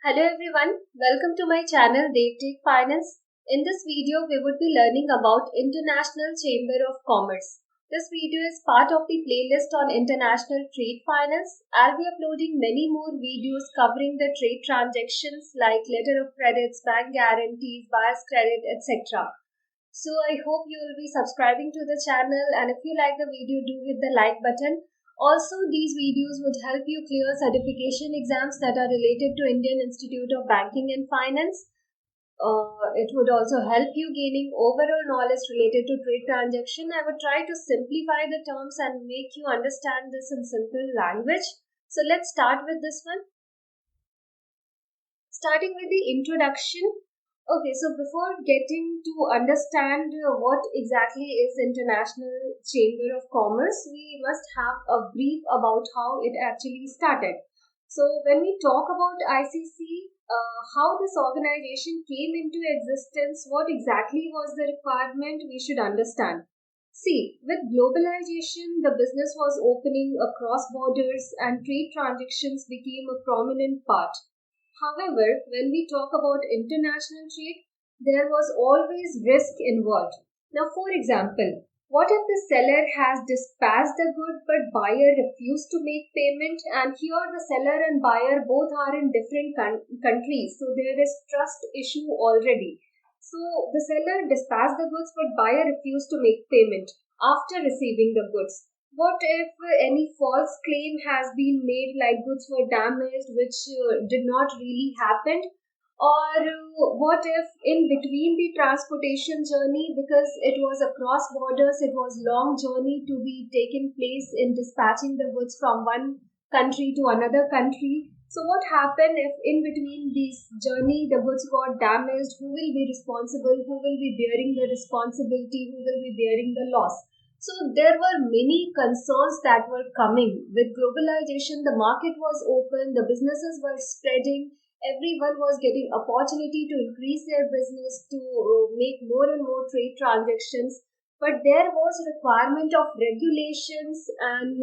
Hello everyone, welcome to my channel Take Finance. In this video, we would be learning about International Chamber of Commerce. This video is part of the playlist on international trade finance. I'll be uploading many more videos covering the trade transactions like letter of credits, bank guarantees, buyer's credit, etc. So I hope you will be subscribing to the channel, and if you like the video, do hit the like button. Also, these videos would help you clear certification exams that are related to Indian Institute of Banking and Finance. It would also help you gaining overall knowledge related to trade transaction. I would try to simplify the terms and make you understand this in simple language. So let's start with this one. Starting with the introduction. Okay, so before getting to understand what exactly is International Chamber of Commerce, we must have a brief about how it actually started. So when we talk about ICC, how this organization came into existence, what exactly was the requirement, we should understand. See, with globalization, the business was opening across borders and trade transactions became a prominent part. However, when we talk about international trade, there was always risk involved. Now, for example, what if the seller has dispatched the good but buyer refused to make payment, and here the seller and buyer both are in different countries, so there is trust issue already. So the seller dispatched the goods but buyer refused to make payment after receiving the goods. What if any false claim has been made, like goods were damaged which did not really happen? Or what if in between the transportation journey, because it was across borders, it was long journey to be taken place in dispatching the goods from one country to another country? So what happened if in between this journey the goods got damaged? Who will be responsible? Who will be bearing the responsibility? Who will be bearing the loss? So there were many concerns that were coming. With globalization, the market was open, the businesses were spreading, everyone was getting opportunity to increase their business, to make more and more trade transactions. But there was requirement of regulations and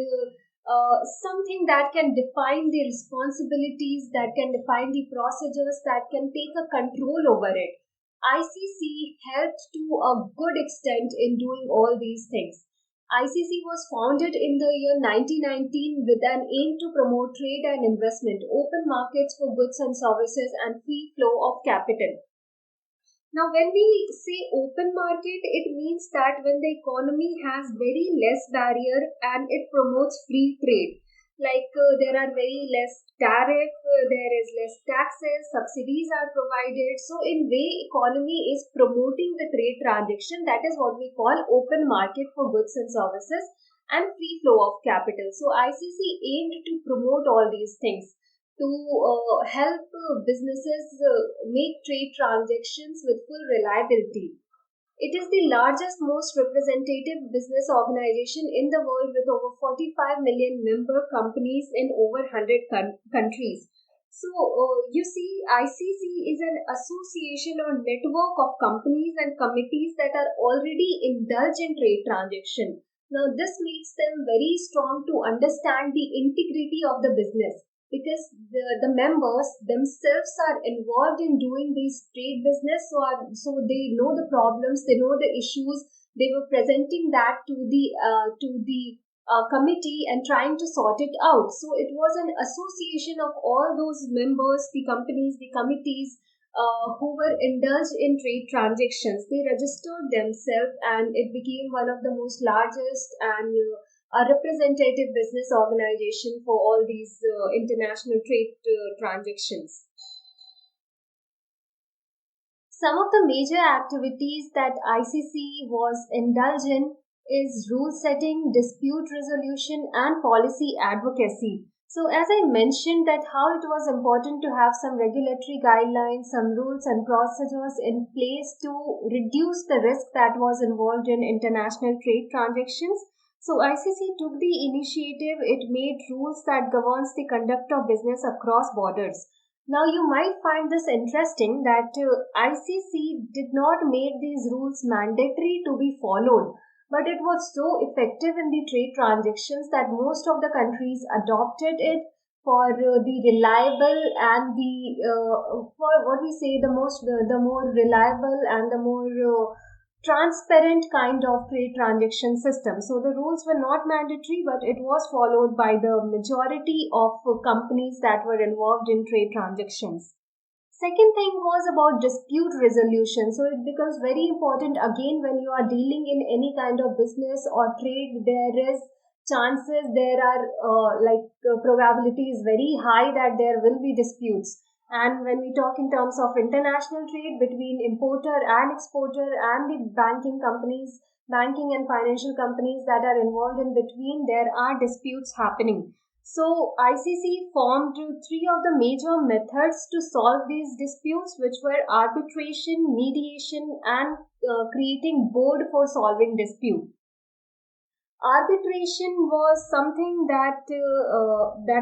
something that can define the responsibilities, that can define the procedures, that can take a control over it. ICC helped to a good extent in doing all these things. ICC was founded in the year 1919 with an aim to promote trade and investment, open markets for goods and services, and free flow of capital. Now, when we say open market, it means that when the economy has very less barrier and it promotes free trade. Like there are very less tariff, there is less taxes, subsidies are provided. So in way economy is promoting the trade transaction, that is what we call open market for goods and services and free flow of capital. So ICC aimed to promote all these things to help businesses make trade transactions with full reliability. It is the largest, most representative business organization in the world with over 45 million member companies in over 100 countries. So, you see, ICC is an association or network of companies and committees that are already indulged in trade transaction. Now, this makes them very strong to understand the integrity of the business, because the members themselves are involved in doing these trade business, so they know the problems, they know the issues, they were presenting that to the committee and trying to sort it out. So it was an association of all those members, the companies, the committees, who were indulged in trade transactions. They registered themselves and it became one of the most largest and a representative business organization for all these international trade transactions. Some of the major activities that ICC was indulged in is rule setting, dispute resolution, and policy advocacy. So as I mentioned that how it was important to have some regulatory guidelines, some rules and procedures in place to reduce the risk that was involved in international trade transactions. So ICC took the initiative, it made rules that governs the conduct of business across borders. Now you might find this interesting that ICC did not make these rules mandatory to be followed, but it was so effective in the trade transactions that most of the countries adopted it, for the reliable and for what we say the more reliable and the more transparent kind of trade transaction system. So the rules were not mandatory, but it was followed by the majority of companies that were involved in trade transactions. Second thing was about dispute resolution. So it becomes very important again when you are dealing in any kind of business or trade. There is chances, there are probability is very high that there will be disputes. And when we talk in terms of international trade between importer and exporter and the banking and financial companies that are involved in between, there are disputes happening. So ICC formed three of the major methods to solve these disputes, which were arbitration, mediation, and creating board for solving dispute. Arbitration was something that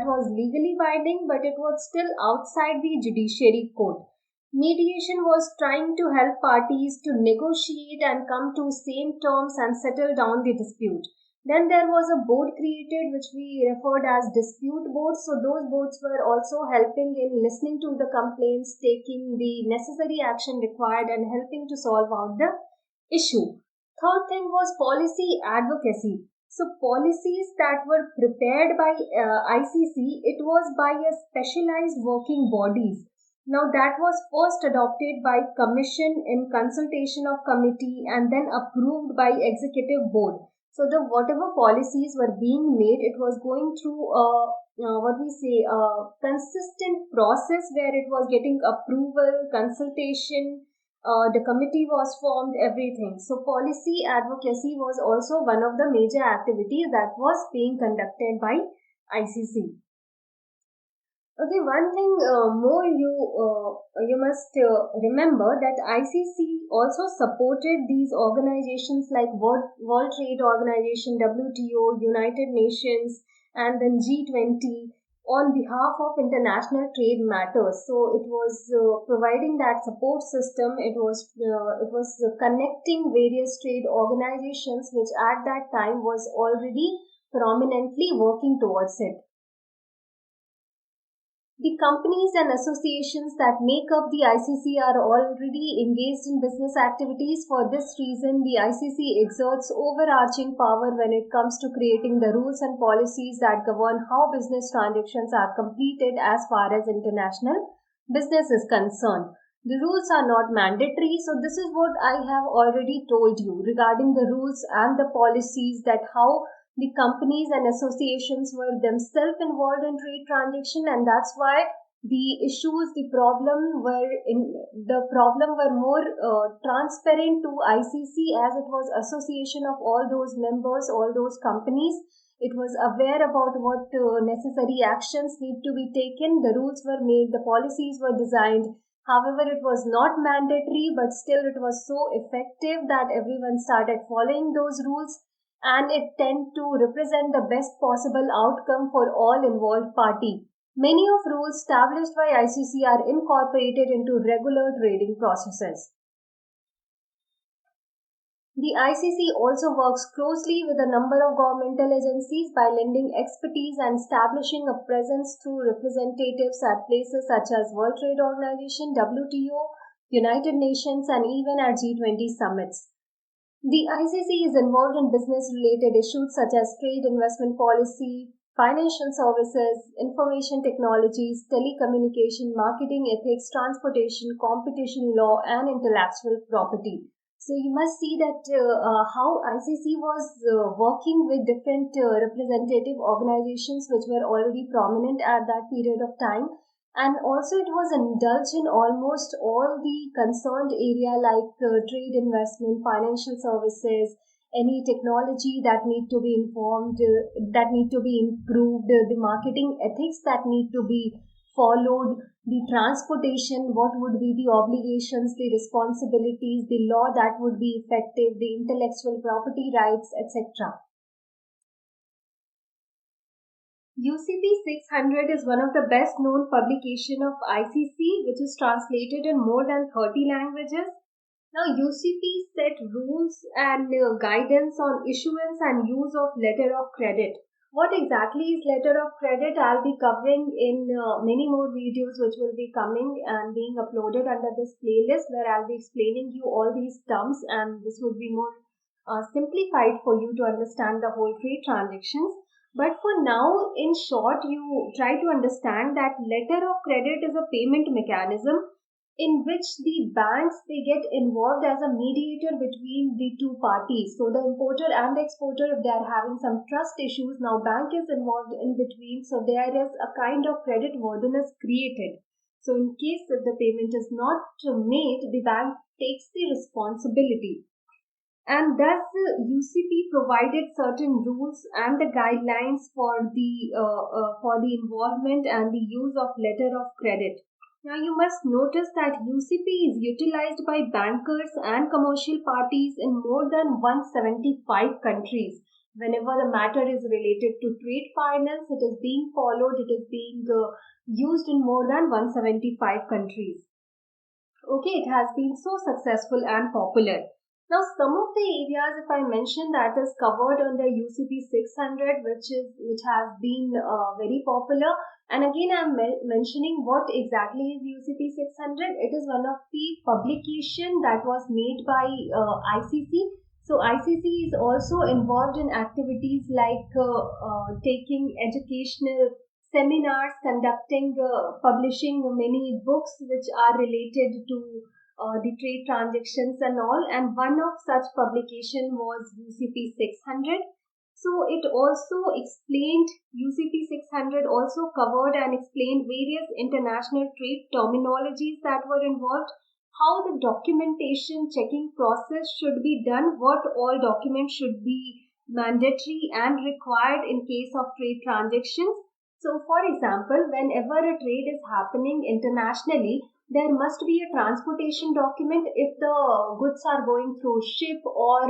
was legally binding, but it was still outside the judiciary court. Mediation was trying to help parties to negotiate and come to same terms and settle down the dispute. Then there was a board created which we referred as dispute boards. So those boards were also helping in listening to the complaints, taking the necessary action required and helping to solve out the issue. Third thing was policy advocacy. So policies that were prepared by ICC, it was by a specialized working bodies. Now that was first adopted by commission in consultation of committee and then approved by executive board. So the whatever policies were being made, it was going through a consistent process where it was getting approval, consultation, the committee was formed, everything. So policy advocacy was also one of the major activities that was being conducted by ICC. Okay, one thing more you must remember that ICC also supported these organizations like World Trade Organization, WTO, United Nations, and then G20 on behalf of international trade matters. So it was providing that support system. It was connecting various trade organizations which at that time was already prominently working towards it. The companies and associations that make up the ICC are already engaged in business activities. For this reason, the ICC exerts overarching power when it comes to creating the rules and policies that govern how business transactions are completed as far as international business is concerned. The rules are not mandatory, so this is what I have already told you regarding the rules and the policies, that how the companies and associations were themselves involved in trade transaction, and that's why the problem were more transparent to ICC, as it was association of all those members, all those companies. It was aware about what necessary actions need to be taken. The rules were made, the policies were designed. However, it was not mandatory, but still it was so effective that everyone started following those rules, and it tend to represent the best possible outcome for all involved party. Many of rules established by ICC are incorporated into regular trading processes. The ICC also works closely with a number of governmental agencies by lending expertise and establishing a presence through representatives at places such as World Trade Organization, WTO, United Nations, and even at G20 summits. The ICC is involved in business-related issues such as trade, investment policy, financial services, information technologies, telecommunication, marketing ethics, transportation, competition law, and intellectual property. So you must see that how ICC was working with different representative organizations which were already prominent at that period of time. And also it was indulged in almost all the concerned area like trade, investment, financial services, any technology that need to be informed, that need to be improved, the marketing ethics that need to be followed, the transportation, what would be the obligations, the responsibilities, the law that would be effective, the intellectual property rights, etc. UCP 600 is one of the best known publication of ICC, which is translated in more than 30 languages. Now, UCP set rules and guidance on issuance and use of letter of credit. What exactly is letter of credit? I'll be covering in many more videos which will be coming and being uploaded under this playlist, where I'll be explaining you all these terms, and this would be more simplified for you to understand the whole trade transactions. But for now, in short, you try to understand that letter of credit is a payment mechanism in which the banks, they get involved as a mediator between the two parties. So the importer and the exporter, if they are having some trust issues, now bank is involved in between, so there is a kind of credit worthiness created. So in case if the payment is not made, the bank takes the responsibility. And thus UCP provided certain rules and the guidelines for the involvement and the use of letter of credit. Now you must notice that UCP is utilized by bankers and commercial parties in more than 175 countries. Whenever the matter is related to trade finance, it is being followed, it is being used in more than 175 countries. Okay, it has been so successful and popular. Now, some of the areas, if I mention, that is covered under UCP 600, which has been very popular. And again, I'm mentioning what exactly is UCP 600. It is one of the publication that was made by ICC. So ICC is also involved in activities like taking educational seminars, conducting, publishing many books which are related to the trade transactions and all. And one of such publication was UCP 600. So it also explained, UCP 600 also covered and explained various international trade terminologies that were involved, how the documentation checking process should be done, what all documents should be mandatory and required in case of trade transactions. So for example, whenever a trade is happening internationally, there must be a transportation document if the goods are going through ship, or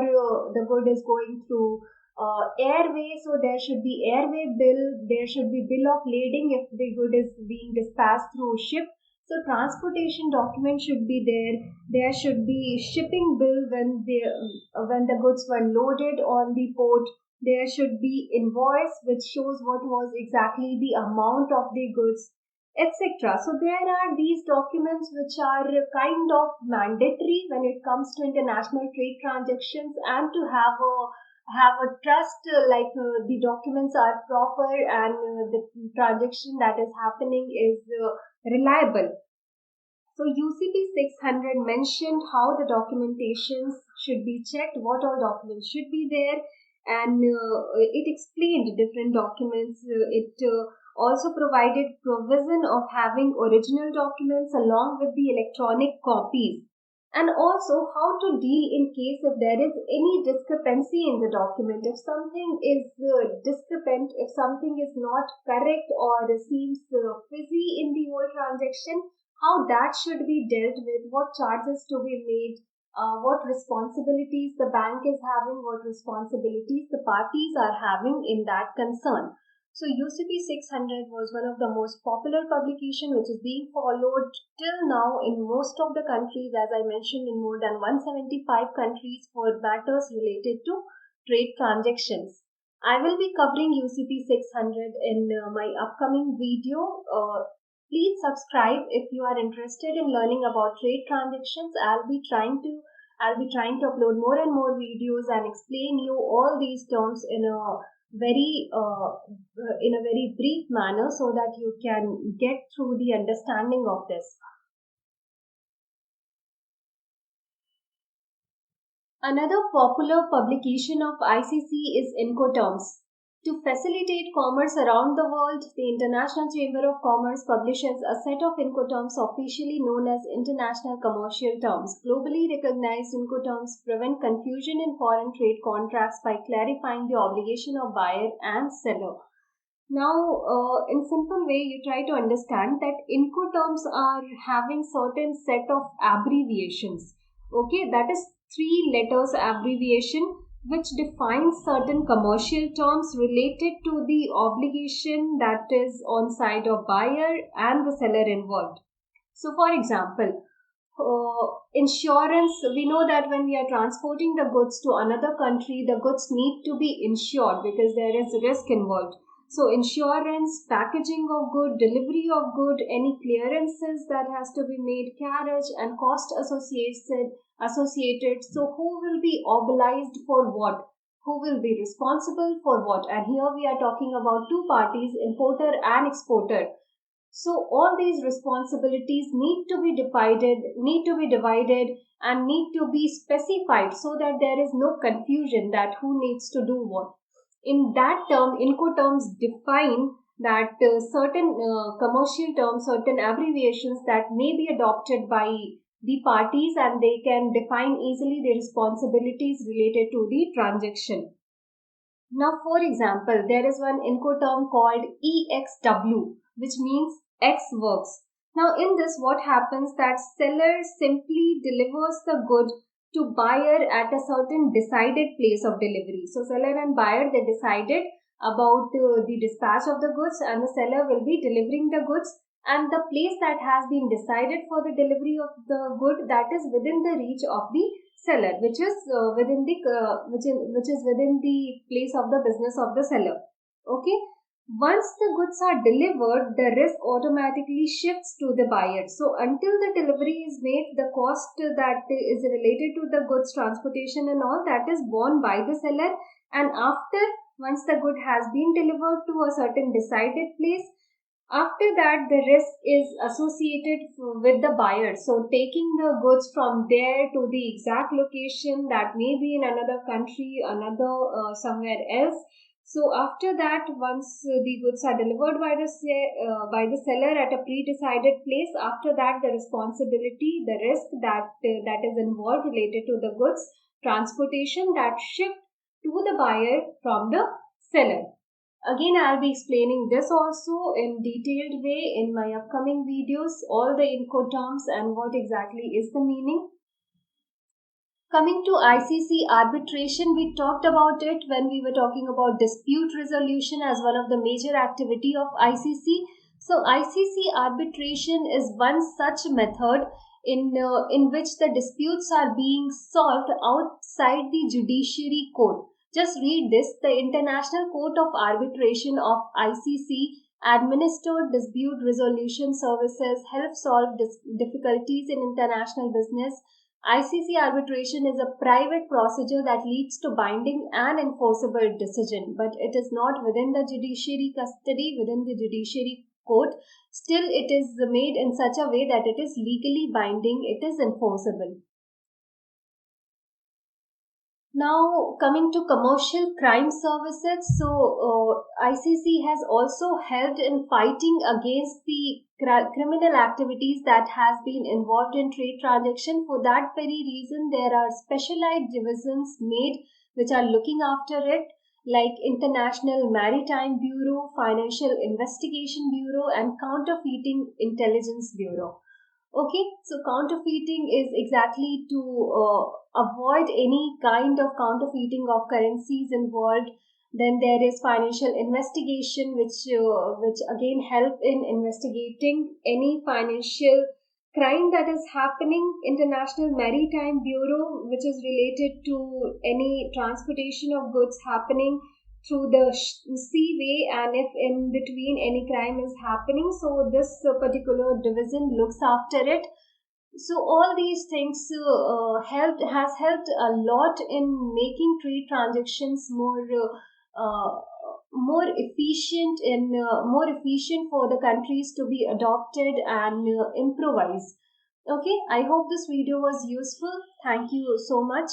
the good is going through airway. So there should be airway bill, there should be bill of lading if the good is being dispatched through ship. So transportation document should be there. There should be shipping bill when the goods were loaded on the port. There should be invoice which shows what was exactly the amount of the goods, etc. So there are these documents which are kind of mandatory when it comes to international trade transactions, and to have a trust, the documents are proper, and the transaction that is happening is reliable. So UCP 600 mentioned how the documentations should be checked, what all documents should be there, and it explained different documents. It also provided provision of having original documents along with the electronic copies, and also how to deal in case if there is any discrepancy in the document. If something is discrepant, if something is not correct or seems fuzzy in the whole transaction, how that should be dealt with, what charges to be made, what responsibilities the bank is having, what responsibilities the parties are having in that concern. So UCP 600 was one of the most popular publication which is being followed till now in most of the countries, as I mentioned, in more than 175 countries for matters related to trade transactions. I will be covering UCP 600 in my upcoming video. Please subscribe if you are interested in learning about trade transactions. I'll be trying to upload more and more videos and explain you all these terms in a very brief manner, so that you can get through the understanding of this. Another popular publication of ICC is INCOTERMS. To facilitate commerce around the world, the International Chamber of Commerce publishes a set of Incoterms officially known as International Commercial Terms. Globally recognized Incoterms prevent confusion in foreign trade contracts by clarifying the obligation of buyer and seller. Now, in simple way, you try to understand that Incoterms are having certain set of abbreviations. Okay, that is 3 letters abbreviation, which defines certain commercial terms related to the obligation that is on side of buyer and the seller involved. So for example, insurance. We know that when we are transporting the goods to another country, the goods need to be insured because there is risk involved. So insurance, packaging of good, delivery of good, any clearances that has to be made, carriage and cost associated. So who will be obliged for what? Who will be responsible for what? And here we are talking about two parties, importer and exporter. So all these responsibilities need to be divided and need to be specified so that there is no confusion that who needs to do what. In that term, Incoterms define that certain commercial terms, certain abbreviations that may be adopted by the parties, and they can define easily the responsibilities related to the transaction. Now, for example, there is one Incoterm called EXW, which means X works. Now, in this, what happens that seller simply delivers the good to buyer at a certain decided place of delivery. So, seller and buyer, they decided about the dispatch of the goods, and the seller will be delivering the goods, and the place that has been decided for the delivery of the good, that is within the reach of the seller, which is within the place of the business of the seller. Okay. Once the goods are delivered, the risk automatically shifts to the buyer. So until the delivery is made, the cost that is related to the goods transportation and all, that is borne by the seller. And after, once the good has been delivered to a certain decided place, after that, the risk is associated with the buyer. So taking the goods from there to the exact location, that may be in another country, somewhere else. So after that, once the goods are delivered by the seller at a pre-decided place, after that the responsibility, the risk that is involved related to the goods transportation, that shift to the buyer from the seller. Again, I'll be explaining this also in detailed way in my upcoming videos, all the Incoterms and what exactly is the meaning. Coming to ICC arbitration, we talked about it when we were talking about dispute resolution as one of the major activity of ICC. So ICC arbitration is one such method in which the disputes are being solved outside the judiciary court. Just read this. The International Court of Arbitration of ICC administered dispute resolution services, help solve difficulties in international business. ICC arbitration is a private procedure that leads to binding and enforceable decision, but it is not within the judiciary custody, within the judiciary court. Still, it is made in such a way that it is legally binding, it is enforceable. Now, coming to commercial crime services, so ICC has also helped in fighting against the criminal activities that has been involved in trade transaction. For that very reason, there are specialized divisions made which are looking after it, like International Maritime Bureau, Financial Investigation Bureau, and Counterfeiting Intelligence Bureau. Okay, so counterfeiting is exactly to avoid any kind of counterfeiting of currencies involved. Then there is financial investigation, which again help in investigating any financial crime that is happening. International Maritime Bureau, which is related to any transportation of goods happening through the seaway, and if in between any crime is happening, so this particular division looks after it. So all these things has helped a lot in making trade transactions more efficient and more efficient for the countries to be adopted and improvise. Okay, I hope this video was useful. Thank you so much.